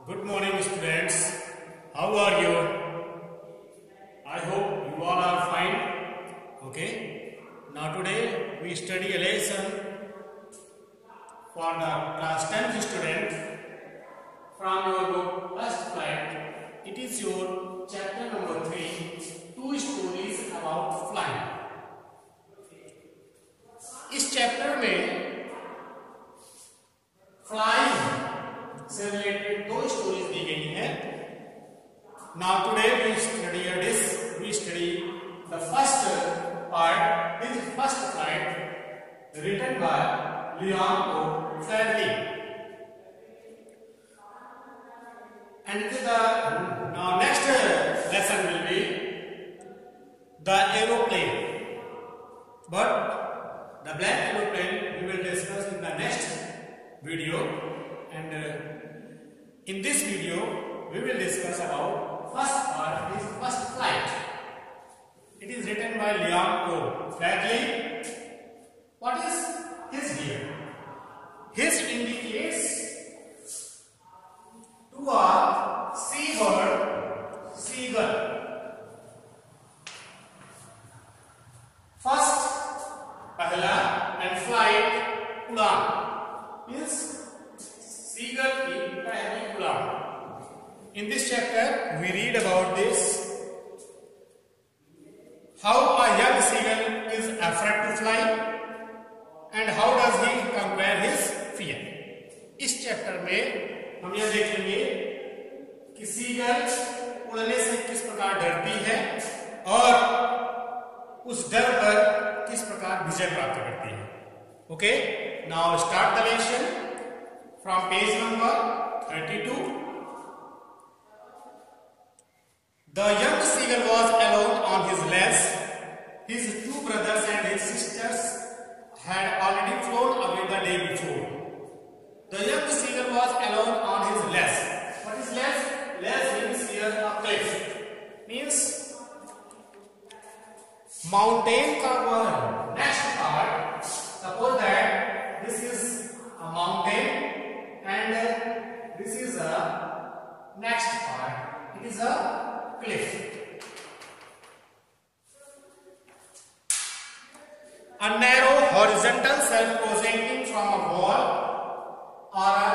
Good morning, students. How are you? I hope you all are fine. Okay. Now today we study a lesson for the class 10th student from your book First Flight. It is your chapter number 3, Two Stories About Flying. इस chapter में flying से related दो stories दी गई हैं. Now today we study the first part, this first flight written by Leon O. Fradley. And now next lesson will be the aeroplane. But the black aeroplane we will discuss in the next video, and in this video we will discuss about first part, is first flight. It is written by Leon O. Fradley. What is his here? His indicates to a seabird, seagull. First पहला and flight उड़ान means seagull की पहली उड़ान. In this chapter we read about this, how a young seagull is afraid to fly and how does he conquer his fear. इस chapter में हम यह देखेंगे कि सीगल उड़ने से किस प्रकार डरती है और उस डर पर किस प्रकार विजय प्राप्त करती है. Okay, now start the lesson from page number 32. The young seagull was alone on his ledge. His two brothers and his sisters had already flown away the day before. The young seagull was alone on his lass. What is lass? Lass means here a cliff. Means mountain का वह next part. Suppose that this is a mountain and this is a next part. It is a cliff. A narrow horizontal cell projecting from a wall or a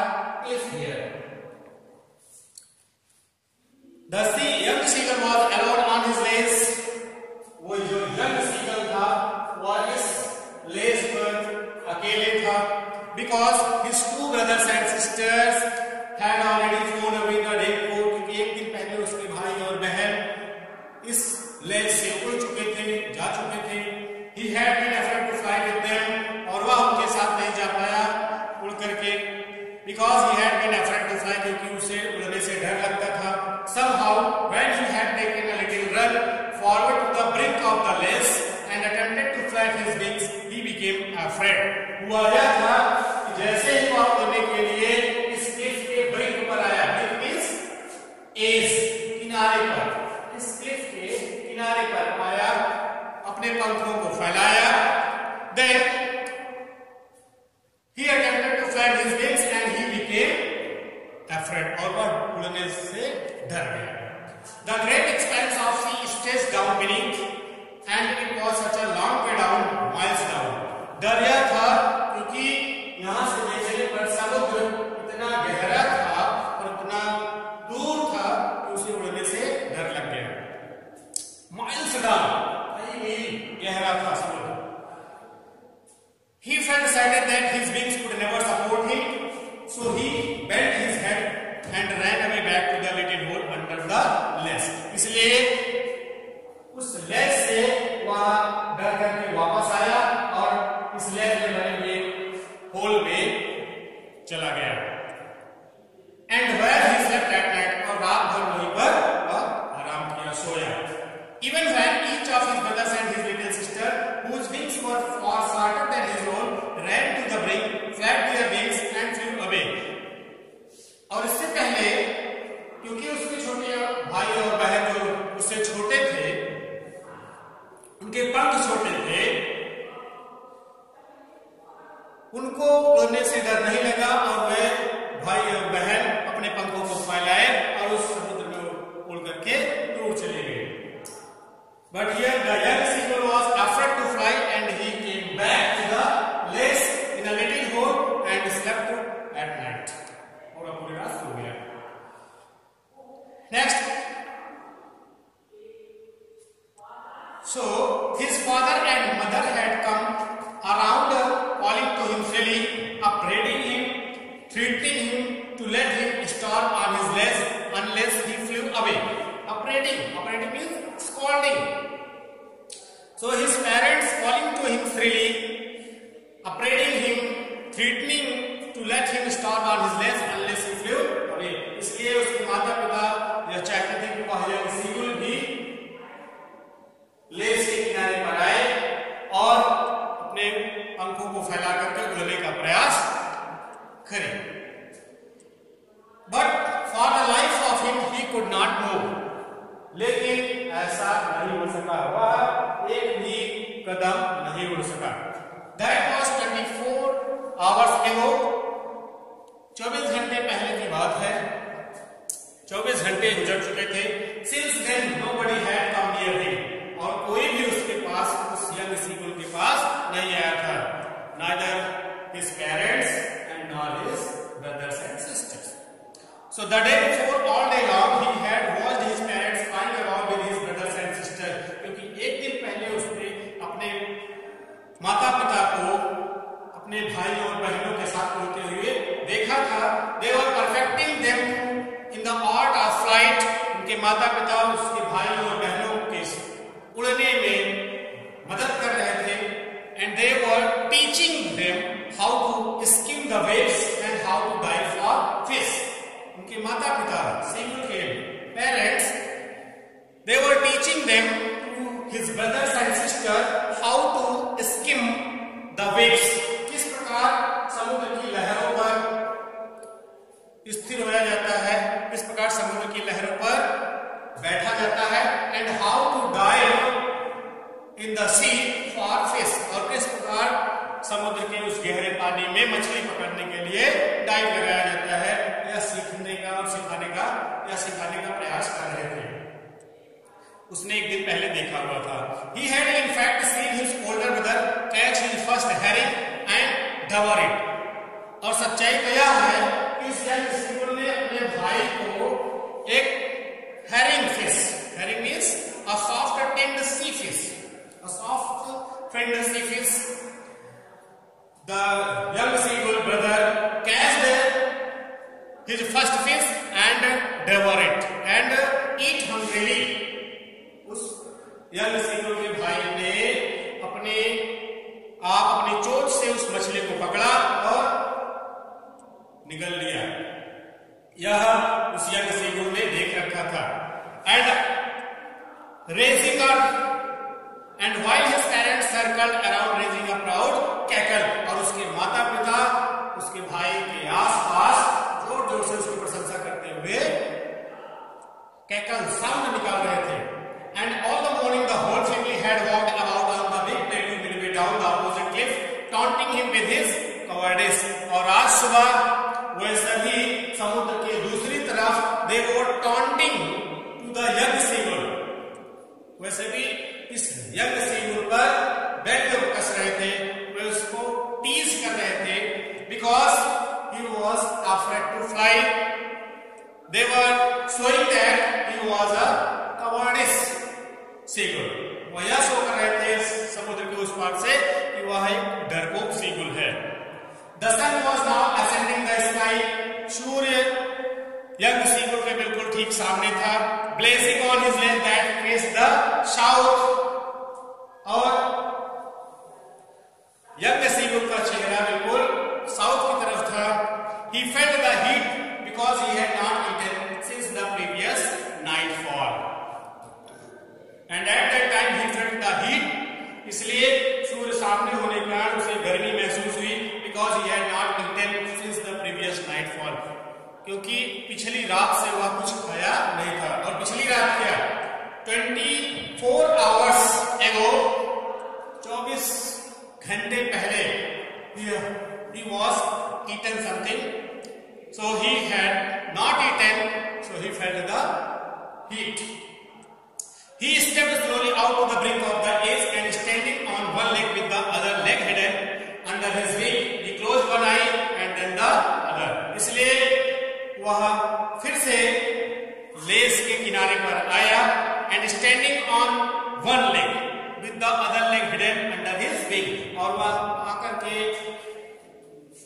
cliff here. The young seagull was alone on his lace. वो जो young seagull था वह इस lace पर अकेले था, because his two brothers and sisters had already flown away the day before. क्योंकि एक दिन पहले उसके भाई और बहन इस lace से उड़ चुके थे, जा चुके थे. He had been afraid to fly with them, और वह उनके साथ नहीं जा पाया उड़ करके, because he had been afraid to fly, क्योंकि उसे उड़ने से डर लगता था. Somehow, when he had taken a little run forward to the brink of the lace and attempted to flap his wings, he became afraid. हुआ यह था कि जैसे ही वह उड़ने के लिए इस क्लिफ के ब्रिंक पर आया, ब्रिंक मींस एज, किनारे पर, इस क्लिफ के किनारे पर आया, अपने पंखों को फैलाया. Then he attempted to flap his wings and he became afraid, और वह उड़ने से डर गया. The great expanse of sea stretched down beneath, and it was such a long way down, miles down. डर यह था क्योंकि यहाँ से देखने पर समुद्र इतना गहरा था और इतना दूर था कि उसे उड़ने से डर लग गया. Miles down, गहरा था समुद्र. He felt saddened that his wings could never support him, so he bent his head and ran away back to the little hole under the lace. इसलिए उस lace से वह डर करके वापस आया और इस lace में बने हुए होल में चला गया. And where he slept at night, और रात भर वहीं पर वह आराम किया, सोया. Even when each of his brothers and his little sister, whose wings were far shorter than his own, ran to the brink, flapped their wings and flew away. और इससे पहले, क्योंकि उसके छोटे भाई और बहन जो उससे छोटे थे, उनके पंख छोटे थे, उनको उड़ने से डर नहीं लगा और वे भाई और बहन अपने पंखों को फैलाए और उस समुद्र में उड़ करके दूर चले गए। But here the young seagull was afraid to fly and he came back to the place in a little hole and slept at night. और पूरी रात सो गया। Next, so his father and mother had come around, calling to him freely, upbraiding him, threatening him to let him stop on his legs unless he flew away. Upbraiding means scolding. So his parents calling to him freely, upbraiding him, threatening to let him stop on his legs unless he flew away. इसलिए उसके माता पिता यह चाहते थे कि वह young seagull भी लेस के किनारे पर आए और अपने पंखों को फैला करके उड़ने का प्रयास करे। But for the life of him he could not move. लेकिन ऐसा नहीं हो सका, वह एक भी कदम नहीं उड़ सका। That was 24 hours ago. 24 घंटे पहले की बात है। 24 घंटे गुजर चुके थे। Since then nobody had come near him. और कोई भी उसके पास, उस यंग सीगुल के पास नहीं आया था। Neither his parents and nor his brothers and sisters. So the day before, all day long, he had watched his parents flying around with his brothers and sisters. क्योंकि एक दिन पहले उसने अपने माता पिता को अपने भाइयों और बहनों के साथ उड़ते हुए देखा था। They were perfecting them in the art of flight. उनके माता पिता उसके भाइयों और बहनों के उड़ने में मदद कर रहे थे। And they were teaching them how to skim the waves and how to dive for fish. उनके माता पिता, सीगुल के parents, they were teaching them to his brothers and sisters how to skim the waves. किस प्रकार समुद्र की लहरों पर स्थिर होया जाता है, किस प्रकार समुद्र की लहरों पर बैठा जाता है, and how to dive in the sea for fish, और किस प्रकार समुद्र के उस गहरे पानी में मछली पकड़ने के लिए डाइव लगाया जाता है। यह सीखने का और सिखाने का प्रयास कर रहे थे। उसने एक दिन पहले देखा हुआ था। He had in fact seen his older brother catch his first herring and devour it. और सच्चाई तो यह है कि इस यंग सीगुल ने अपने भाई को एक herring fish, herring means a soft finned sea fish, a soft finned sea fish. The young seagull brother catched his first fish and devour it and eat hungrily. उस यंग सीगुल के भाई ने अपनी चोंच से उस मछली को पकड़ा और निगल लिया। यह उस यंग सीगुल ने देख रखा था। And raising up, and while his parents circled around raising a proud cackle, और उसके माता पिता उसके भाई के आसपास जोर जोर से उसकी प्रशंसा करते हुए कैकल साउंड निकाल रहे थे। And all the morning the whole family had walked about on the big plateau midway down the opposite cliff, taunting him with his cowardice. और आज सुबह वे सभी समुद्र के दूसरी तरफ they were taunting to the young seagull. वे सभी इस यंग सीगुल पर व्यंग्य कस रहे थे, वे उसको टीज कर रहे थे, because he was afraid to fly. They were showing that he was a cowardice seagull. वह यह शो कर रहे थे समुद्र के उस पार से कि वह एक डरपोक सीगुल है। The sun was now ascending the sky. Surya young seagull के बिल्कुल ठीक सामने था। Blazing on his left that faced the south. और यंग सीगुल का चेहरा बिल्कुल साउथ की तरफ था। He felt the heat because he had not eaten since the previous nightfall. And at that time he felt the heat. इसलिए सूर्य सामने होने के कारण उसे गर्मी महसूस हुई, because he had not eaten since the previous nightfall. क्योंकि पिछली रात से वह कुछ खाया नहीं था। और पिछली रात क्या? 24 hours ago, 24 घंटे पहले he was eaten something so he had not eaten, so he felt the heat. He stepped slowly out to the brink of the edge and standing on one leg with the other leg hidden under his wing, he closed one eye and then the other. इसलिए वह फिर से less के किनारे पर आया and standing on one leg with the other leg hidden under his wing, और वह आकर के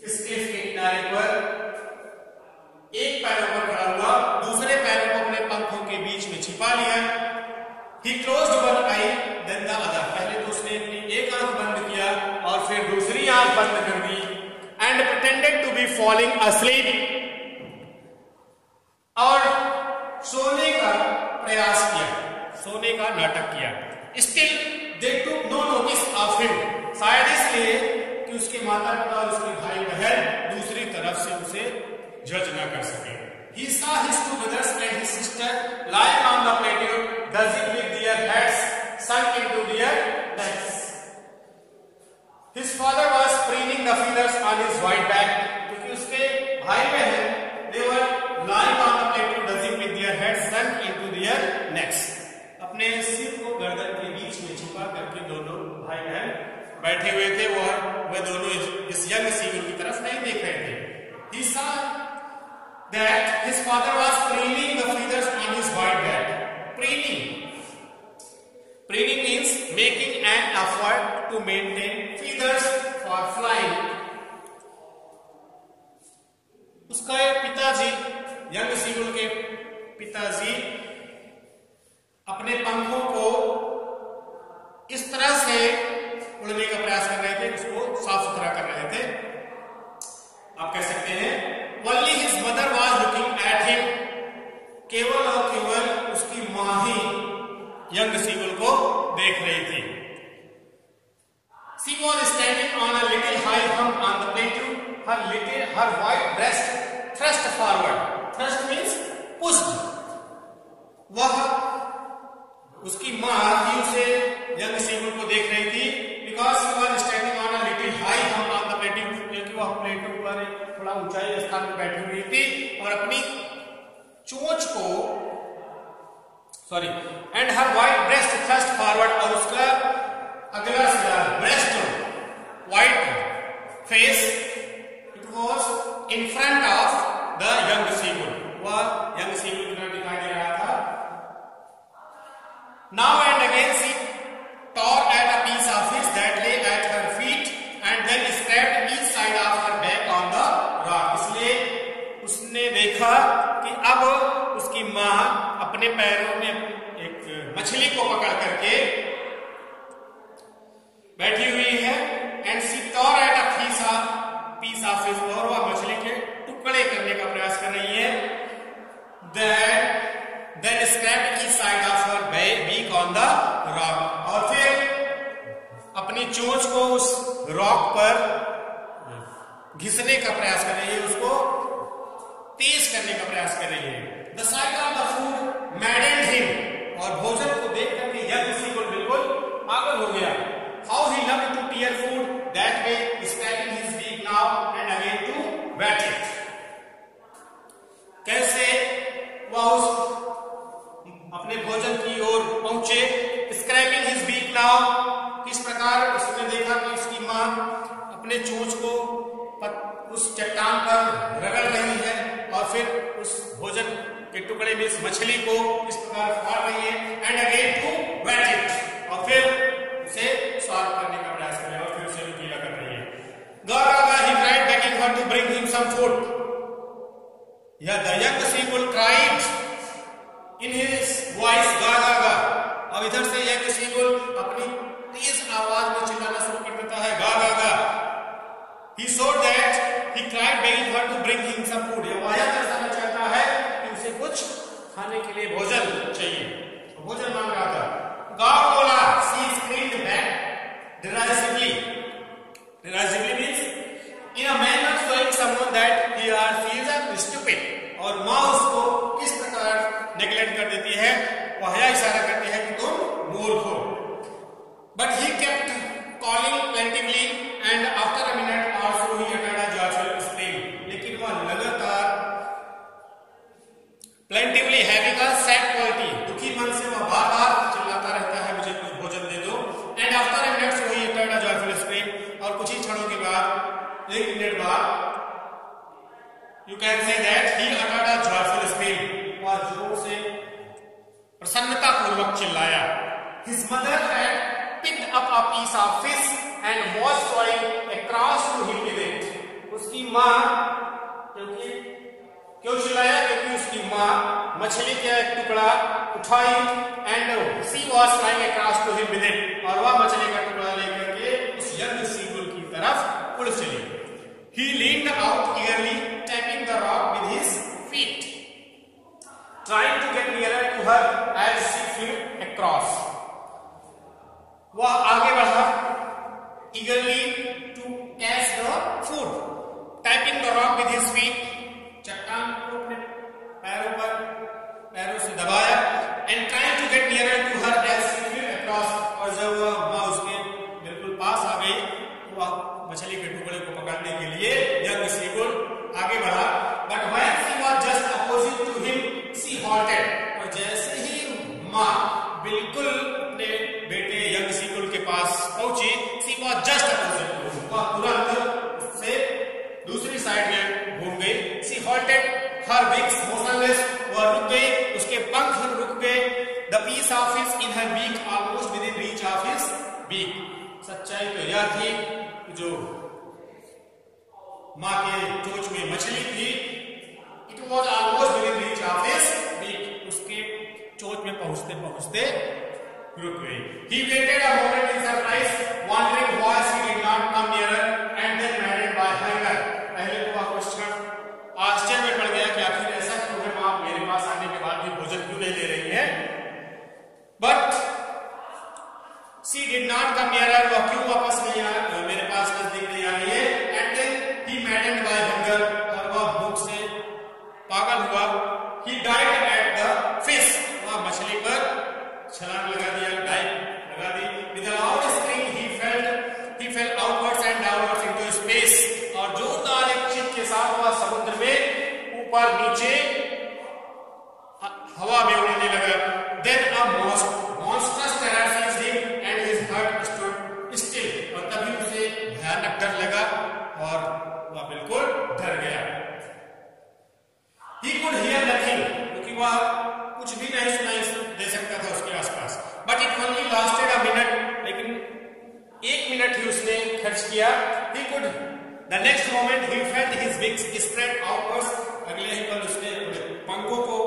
इस क्लिफ के किनारे पर एक पैरों पर खड़ा हुआ, दूसरे पैरों को अपने पंखों के बीच में छिपा लिया. He closed one eye then the other. पहले तो उसने अपनी एक आंख बंद किया और फिर दूसरी आंख बंद कर दी and pretended to be falling asleep, और सोने का प्रयास किया, सोने का नाटक किया. Still they took no notice of him. शायद इसलिए कि उसके माता पिता और उसके भाई बहन दूसरी तरफ से उसे जज न कर सके. He saw his two brothers and his sister lying on the plateau, dozing with their heads sunk into their necks. His father was preening the feathers on his white back. क्योंकि उसके भाई बहन they were lying on the plateau, dozing with their heads sunk into their necks. अपने सिर को गर्दन के बीच में छिपा करके दोनों भाई बहन बैठे हुए थे. वह दोनों इस यंग सीगुल की तरफ नहीं देख रहे थे. He saw that his father was preening the feathers on his white back. Preening means making an effort to maintain feathers for flying. उसका पिताजी, यंग सीगुल के पिताजी अपने पंखों को इस तरह से उड़ने का प्रयास कर रहे थे, उसको साफ सुथरा कर रहे थे. आप कह सकते हैं only his mother was looking at him. केवल और केवल उसकी मां ही यंग सीगुल को देख रही थी. She was standing on a little high hump on the plateau. Her white breast thrust forward. Thrust means pushed. वह उसकी मां ही उसे यंग सीगुल को देख रही थी because she was standing on a little high hump on the plateau. क्योंकि वह प्लेटो पर थोड़ा ऊंचाई स्थान पर बैठी हुई थी और अपनी चोंच को and her white breast thrust forward, और उसका अगला सिरा breast white face it was in front of the young seagull. वह young seagull की तरफ दिखाई दे रहा था. Now and again she tore at a piece of fish that lay at her feet and then scraped each side of her back on the rock. इसलिए उसने देखा कि अब उसकी मां अपने पैरों में एक मछली को पकड़ करके बैठी हुई है and she tore at a piece of fish, और वह मछली के टुकड़े करने का प्रयास कर रही है. Then scraped each side of her beak on the rock, और फिर अपनी चोंच को उस रॉक पर घिसने का प्रयास कर रही है, उसको तेज करने का प्रयास कर रही है. The sight of the food maddened him, और भोजन को देख करके यंग सीगुल बिल्कुल पागल हो गया. How he loved to tear food that way, scraping his beak now and again to wet it. कैसे वह अपने भोजन की ओर पहुंचे. Scraping his beak now, किस प्रकार उसने देखा कि उसकी मां अपने चोंच को उस चट्टान पर रगड़ रही है और फिर उस भोजन के टुकड़े में इस मछली को इस प्रकार फाड़ रही है. And again to wait it, और फिर उसे स्वार करने का प्रयास कर रही है और फिर उसे गीला कर रही है. Gaga, he cried, begging her to bring him some food. Yeah, the young seagull cried in his voice, Gaga. अब इधर से यंग सीगुल अपनी तेज आवाज में चिल्लाना शुरू कर देता है, Gaga. He saw that he cried, begging her to bring him some food. यह वाया दर्शाना चाहता है कि उसे कुछ खाने के लिए भोजन चाहिए, भोजन मांग रहा था. Gaga, she screamed back derisively. Derisively means in a manner showing someone that he or she is stupid. और माँ उसको किस प्रकार नेग्लेक्ट कर देती है, वह यह इशारा करती है कि तुम मूर्ख हो. But he kept calling plaintively and after a minute or so he uttered a joyful scream. लेकिन वह लगातार हैविंग अ सैड क्वालिटी, दुखी मन से वह बार बार चिल्लाता रहता है, मुझे कुछ भोजन दे दो। And after a minute he uttered a joyful scream, और कुछ ही क्षणों के बाद, एक मिनट बाद, you can say that he uttered a joyful scream, वह जोर से प्रसन्नता पूर्वक चिल्लाया। His mother had picked up a piece of fish and was throwing across to him with it. उसकी माँ, क्यों चिल्लाया? क्योंकि उसकी माँ मछली का एक टुकड़ा उठाई and she was flying across to him with it, और वह मछली का टुकड़ा लेकर के उस यंग सीगुल की तरफ उड़ चली। He leaned out eagerly, tapping the rock with his feet, trying to get nearer to her as she flew across. वह आगे बढ़ा, eagerly to catch the food, tapping the rock with his feet, चट्टान को अपने पैरों से दबाया, and trying to get nearer to her as she flew across, और जब वह उसके बिल्कुल पास आ गई, वह मछली के टुकड़े को पकड़ने के लिए यंग सीगुल आगे बढ़ा। But when she was just opposite to him, she halted, और जैसे ही माँ बिल्कुल अपने बेटे यंग सीगुल के पास पहुंची, she was just opposite to him, वह तुरंत से दूसरी साइड में घूम गई। She halted, her wings motionless, वह रुक गई, उसके पंख रुक गए। The piece of fish in her beak almost within reach of his beak. सच्चाई तो यह थी कि जो माँ के चोंच में मछली थी, it was almost within reach of his beak, उसके चोंच में पहुंचते पहुंचते रुक गई। He waited a moment in surprise, wondering why she did not come nearer, and then maddened by hunger. पहले तो वह क्वेश्चन आश्चर्य में पड़ गया कि आखिर ऐसा क्यों है, माँ मेरे पास आने के बाद भी भोजन क्यों नहीं ले रही है। But she did not come nearer, वह क्यों वापस नहीं आ, मेरे पास नजदीक नहीं आ रही है। And then he maddened by hunger, और वह भूख से पागल हुआ। He dived at the fish, वह मछली पर छलांग लगा दिया, डाइव लगा दी। With a loud scream he fell outwards and downwards into space, और जोरदार एक चीख के साथ वह समुद्र में ऊपर नीचे हवा में उड़ने लगा। Then a monstrous terror seized him and his heart stood still, और तभी उसे भयानक डर लगा और वह बिल्कुल डर गया। He could hear nothing, क्योंकि वह कुछ भी नहीं सुनाई दे सकता था उसके आसपास। But it only lasted a minute, लेकिन एक मिनट ही उसने खर्च किया। He could, the next moment he felt his wings spread outwards, अगले ही पल उसने पंखों को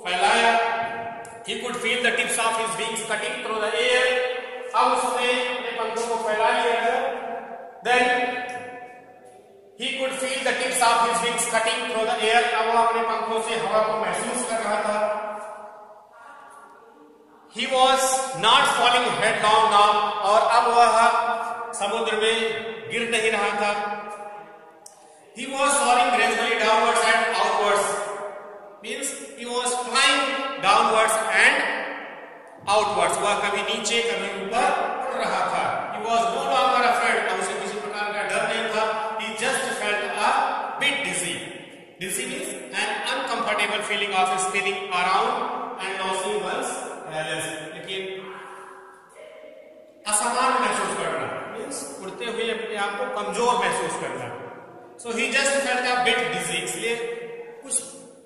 फैलाया। He could feel the tips of his wings cutting through the air, अब उसने अपने पंखों को फैला लिया था। Then he could feel the tips of his wings cutting through the air, अब वह अपने पंखों से हवा को महसूस कर रहा था। He was not falling headlong now, और अब वह समुद्र में गिर नहीं रहा था। He was soaring gracefully downwards and outwards, means he was flying downwards and outwards, वह कभी नीचे कभी ऊपर उड़ रहा था। He was no longer afraid, अब उसे किसी प्रकार का डर नहीं था। He just felt a bit dizzy. Dizzy means an uncomfortable feeling of spinning around and losing one's balance, लेकिन असमान महसूस करना, means उड़ते हुए अपने आप को कमजोर महसूस करना। So he just felt a bit dizzy, इसलिए कुछ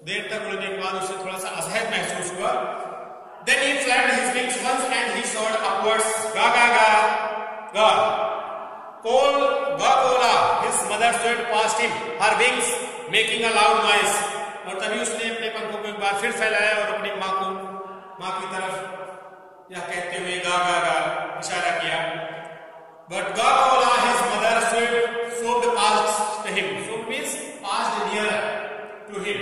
देर तक उड़ने के बाद उसे थोड़ा सा असहज महसूस हुआ। Then he flapped his wings once and he soared upwards. Ga ga ga ga. Cola. His mother swept past him, her wings making a loud noise. और तभी उसने अपने पंखों को एक बार फिर फैलाया और अपनी माँ की तरफ यह कहते हुए गा गा गा इशारा किया। But Cola, his mother swept past him. Swept means passed near to him.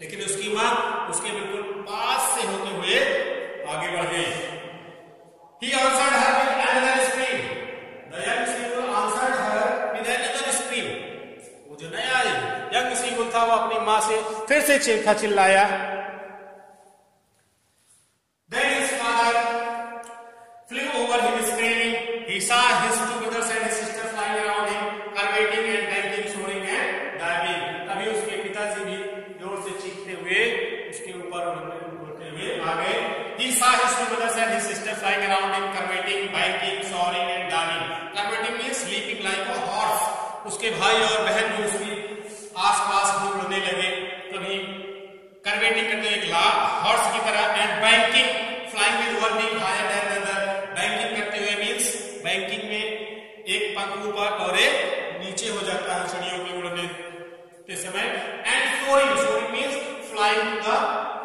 लेकिन उसकी माँ उसके बिल्कुल पास से होते हुए आगे बढ़ गई। He answered her with another scream. The young seagull answered her with another scream. वो जो नया यंग सीगुल था वो अपनी माँ से फिर से चीखा चिल्लाया। Then his father flew over him screaming. He saw his two brothers and his sister flying around him, curveting and bending, soaring and diving. तभी उसके पिताजी भी जोर से चीखते हुए उसके ऊपर भाई और बहन भी उसकी आसपास भी उड़ने लगे, कभी कर्वेटिंग करते एक हॉर्स की तरह, and banking flying with one wing higher than the other. Banking करते हुए मींस बैंकिंग में एक पंख ऊपर और एक नीचे हो जाता है चिड़ियों के उड़ने के समय। And soaring, soaring means flying the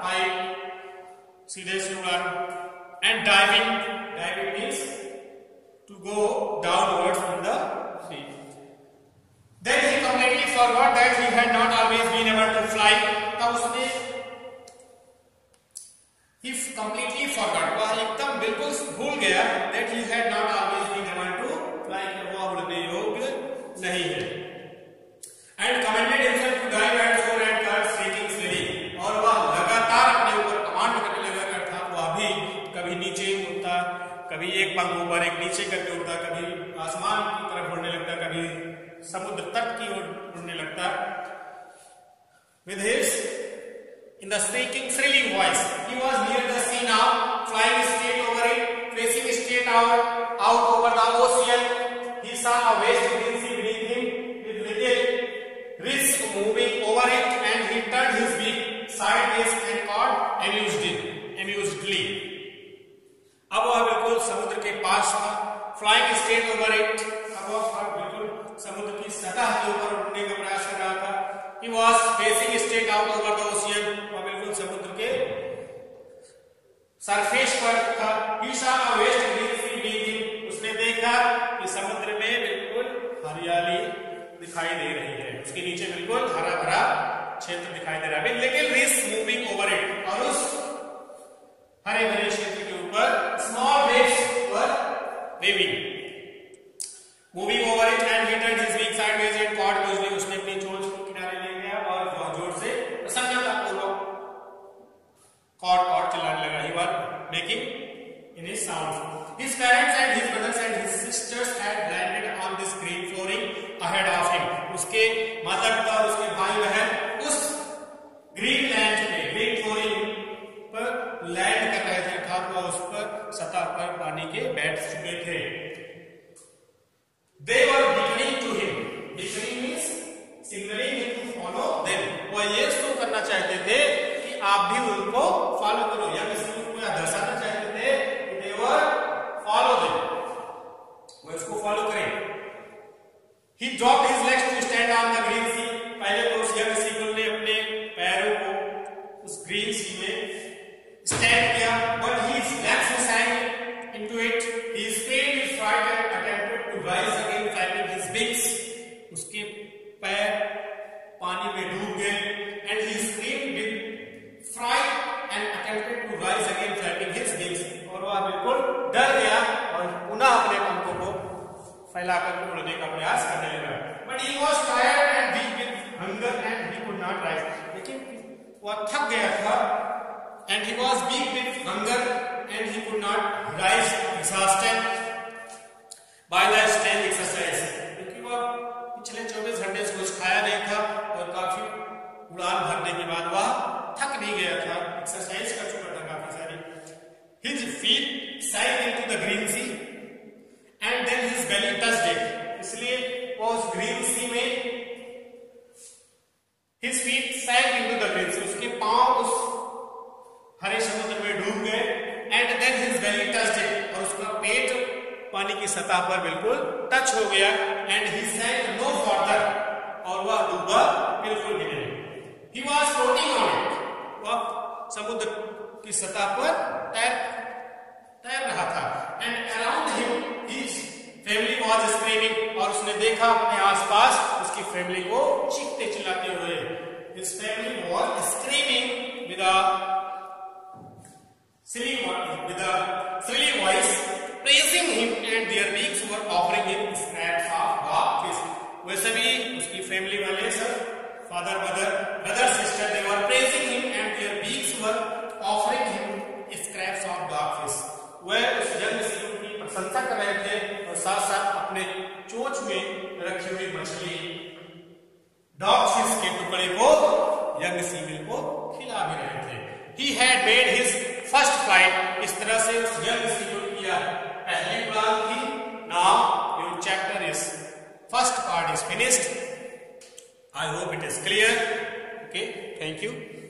height, सीधे से उड़ान। And diving, diving means to go downwards in the sea. Then he completely forgot that he had not always been able to fly. तब उसने he completely forgot, वह एकदम बिल्कुल भूल गया that he had not always been able to fly, वह उड़ने योग्य नहीं है। And commanded himself to dive at shore and start speaking slowly, और वह लगातार अपने ऊपर कमांड करने लगा, अर्थात वह भी कभी नीचे उड़ता, कभी एक पंख ऊपर एक नीचे करके उड़ता, कभी आसमान की तरफ उड़ने लगता, कभी समुद्र तट की ओर उड़ने लगता। With his in the speaking thrilling voice, he was near the sea now, flying straight over it, facing straight out over the ocean. He saw a vast green sea beneath him, with little reefs moving over it, and he turned his beak sideways and caught amusedly. अब वह बिल्कुल समुद्र के पास था, flying straight over it, अब वह बिल्कुल समुद्र की सतह के ऊपर उड़ने का प्रयास कर रहा था। He was facing straight out over the ocean, वह बिल्कुल समुद्र के सरफेस पर था। He saw a vast green sea beneath him, उसने देखा कि समुद्र में बिल्कुल हरियाली दिखाई दे रही है, उसके नीचे बिल्कुल हरा भरा क्षेत्र दिखाई दे रहा है। Little reefs moving over it, और उस हरे भरे क्षेत्र के ऊपर small waves were waving, moving over it, and he turned his beak sideways and caught amusedly, उसने अपनी चोंच को किनारे ले गया और बहुत जोर से प्रसन्नतापूर्वक कॉट चिल्लाने लगा। He was making in his sounds. His parents and his brothers and his sisters had landed on this green flooring ahead of him. उसके माता पिता और उसके भाई बहन उस ग्रीन लैंड पे, ग्रीन फ्लोरिंग पर लैंड कर रहे थे, अर्थात वह उस पर सतह पर पानी के बैठ चुके थे। They were beckoning to him. Beckoning means signaling him to follow them. वह ये शो करना चाहते थे कि आप भी उनको फॉलो करो, या किसी को दर्शाना चाहते थे कि they were follow them, वो इसको फॉलो करें। He dropped his legs to stand on the green sea. पहले तो उस यंग सीगल ने अपने पैरों को उस ग्रीन सी में स्टैंड किया, but his legs sank into it. He screamed with fright and attempted to rise again, flapping his wings. उसके पैर पानी में डूब गए, and he screamed with fright and attempted to rise again, flapping his wings. और वह बिल्कुल डर गया और पुनः अपने पंखों को फैलाकर उड़ने का प्रयास करने लगा। But he was tired and weak with hunger and he could not rise. लेकिन वह थक गया था, and he was weak with hunger and he could not rise, exhausted by the strange exercise. क्योंकि वह पिछले 24 घंटे से कुछ खाया नहीं था और काफी उड़ान भरने के बाद वह थक नहीं गया था, एक्सरसाइज कर चुका था काफी सारी। His feet sank into the green sea and then his belly touched it. इसलिए वो उस ग्रीन सी में his feet sank into the green sea, उसके पांव उस हरे समुद्र में डूब गए, and then his belly touched it, और उसका पेट पानी की सतह पर बिल्कुल टच हो गया, and he sank no further, और वह डूबा बिल्कुल भी नहीं। He was floating on it, वह समुद्र की सतह पर तैर रहा था, and around him his family was screaming, और उसने देखा अपने आसपास उसकी फैमिली को चीखते चिल्लाते हुए। His family was screaming with a silly voice, praising him, and their beaks were offering him scraps of dog fish. वे सभी उसकी फैमिली वाले सब, father, mother, brother, sister, they were praising him, and their beaks were offering him scraps of dog fish. वे उस young seagull की प्रशंसा कर रहे थे और साथ साथ अपने चोंच में रखी हुई मछली डॉग फिश के टुकड़े को यंग सीगल को खिला भी रहे थे। He had made his first flight, इस तरह से उस यंग सीगल की पहली उड़ान थी। Now your chapter is first part is finished. I hope it is clear. Okay, thank you.